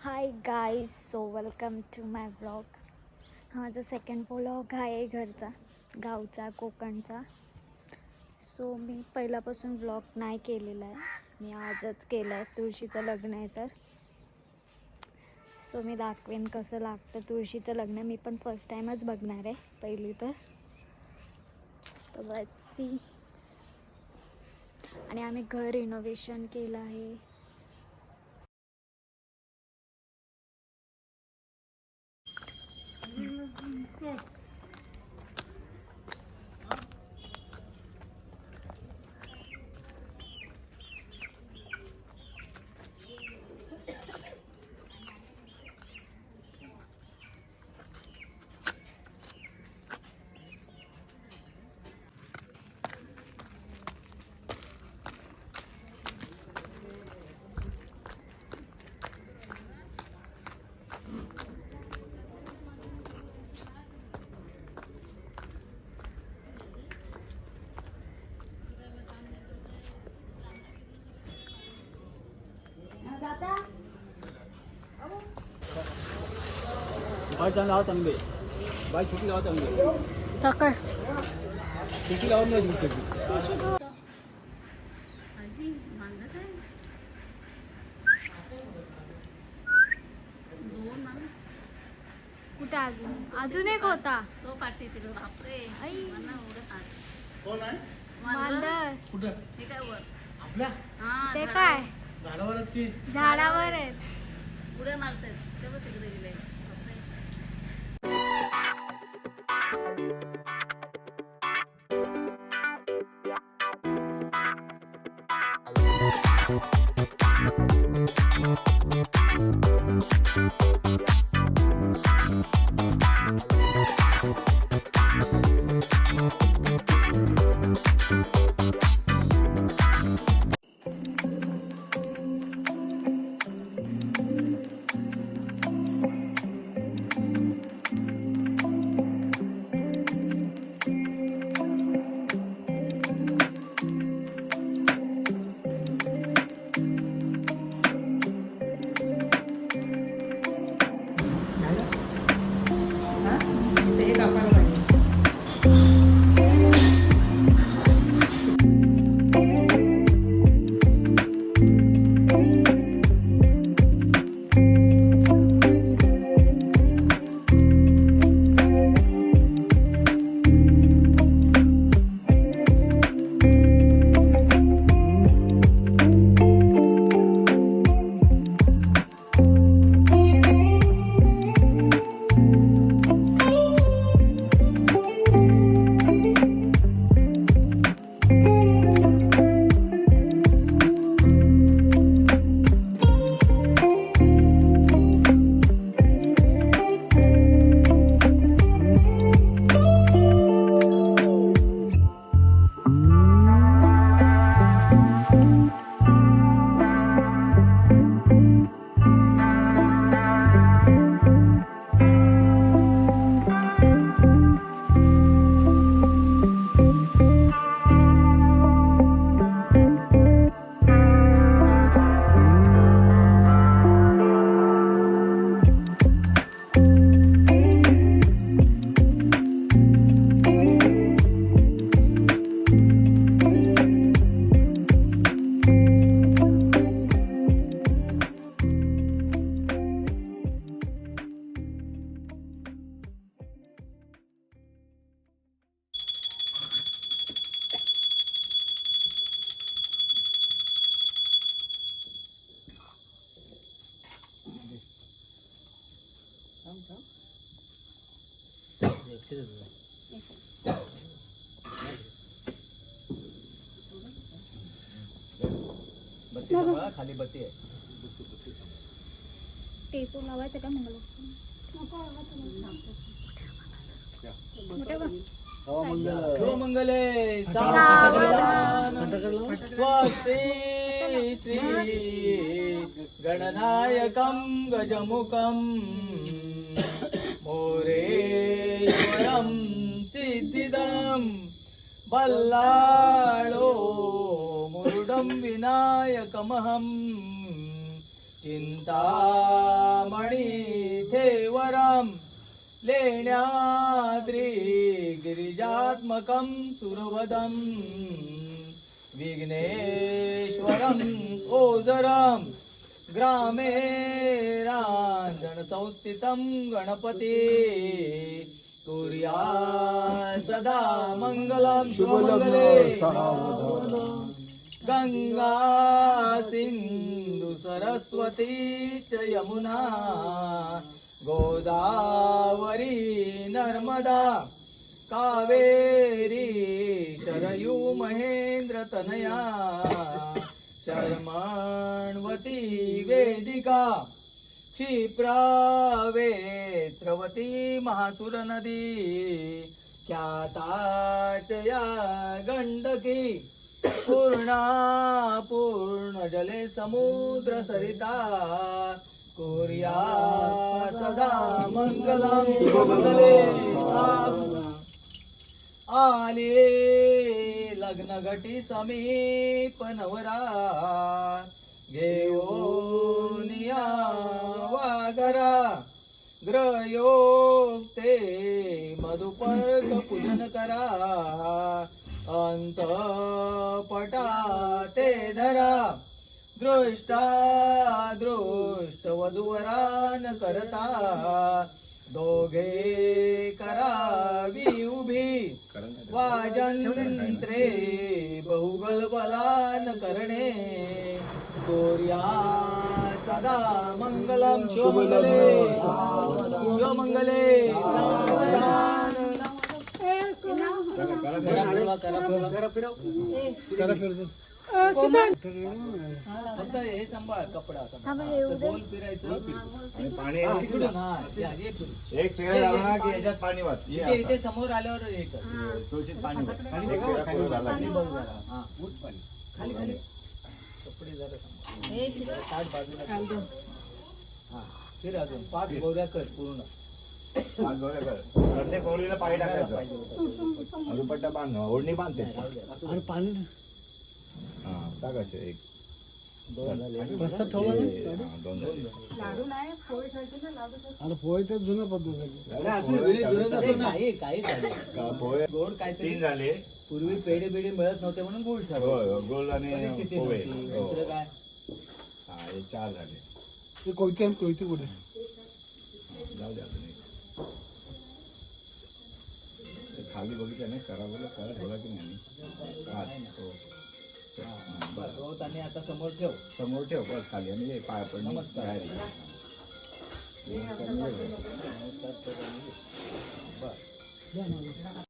High guys, so welcome to my blog. हा माझा second vlog आहे घरचा, गावचा, कोकणचा. सो मी पहिल्यापासून ब्लॉग नाही केलेला आहे, मी आजच केला आहे. तुळशीचं लग्न आहे तर सो मी दाखवेन कसं लागतं तुळशीचं लग्न. मी पण फर्स्ट टाईमच बघणार आहे पहिली तर लेट्स सी. आणि आम्ही घर रिनोव्हेशन केलं आहे. बाई चांगला आवाज चांगले बाई छोटी आवाज चांगले पकड. छोटी आवाज नाही दिली कुठे अजून एक होता तो पाठी तिकडे. बापरे, आई. मला एवढं हात. कोण आहे मांजर. कुठं हे काय वर? आपल्या हा, ते झाडावर. काय झाडावरच की झाडावर आहेत. पुढे मारतायत तेव्हा तिकडे गेले. बापरे. बत्ती सांभाळा, खाली बत्ती आहे. टेपो लावायचं का मंगल? मंगले स्वस्ति श्री गणनायकं गजमुखं मोरेश्वरं सिद्धिदं बल्लाळो मुरुडं विनायकमहं चिंता प्रणीथेवरम लेण्याद्री गिरिजात्मकं सुरवदम विघ्नेश्वरम ओजरम ग्रामे रांजन संस्थितं गणपती कुर्या सदा मंगलम शुभमंगले गंगा सिंधु सरस्वती च यमुना गोदावरी नर्मदा कावेरी शरयू महेंद्र तनया शर्मण्वती वेदिका क्षिप्रावेत्रवती महासुर नदी ख्याता च या गंडकी पूर्णा पूर्ण जले समुद्र सरिता कुर्या सदा मंगलम शुभमंगले आले लग्न घटी समीप नवरा घेऊन या वागरा ग्रयोक्ते मधुपर्क पूजन करा अंतपटा ते धरा दृष्टा दृष्ट वधूवरान करता दोघे करावी उभी वाजंत्रे बहुगल बलान करणे कोर्या सदा मंगलम शुभमंगले शुभमंगले फक्त हे सांभाळ कपडा थांबा, येऊ दे. गोल फिरायचं आणि पाणी तिकडून हा हे फिर. एक फेरा झाला ना की याच्यात पाणी वाच इथे इथे समोर आल्यावर हे कर तुळशीत पाणी वाच खाली एक फेरा पूर्ण झाला खाली की बघ जरा हा उठ पाणी खाली खाली कपडे जरा सांभाळ. ताट बाजूला ठेव. हा फिर अजून 5 गोऱ्या कर पूर्ण पाच गोळ्या कर. प्रत्येक ओळीला पाणी टाकायचं दुपट्टा बांध ओढणी बांधते हा टाकायचे एक दोन झाले हा, दोन झाले. काही काही झाले का पोहे गोड काहीतरी 3 झाले पूर्वी पेढे बेडे मिळत नव्हते म्हणून गोड ठेवले होय गोल आणि परिस्थिती पोहे नव्हती. हो. दुसरं काय हा हे 4 झाले कोयते कुठे जाऊ द्या अजून एक. ते खाली बघितलं नाही करा ठेवला की नाही काच. हो. हा, बरं. रोज आणि आता समोर ठेव समोर ठेव बस खाली आणि ये पाय पडणे नमस्कार. बाहेर ये. नमस्कार. नमस्कार करून ये. बरं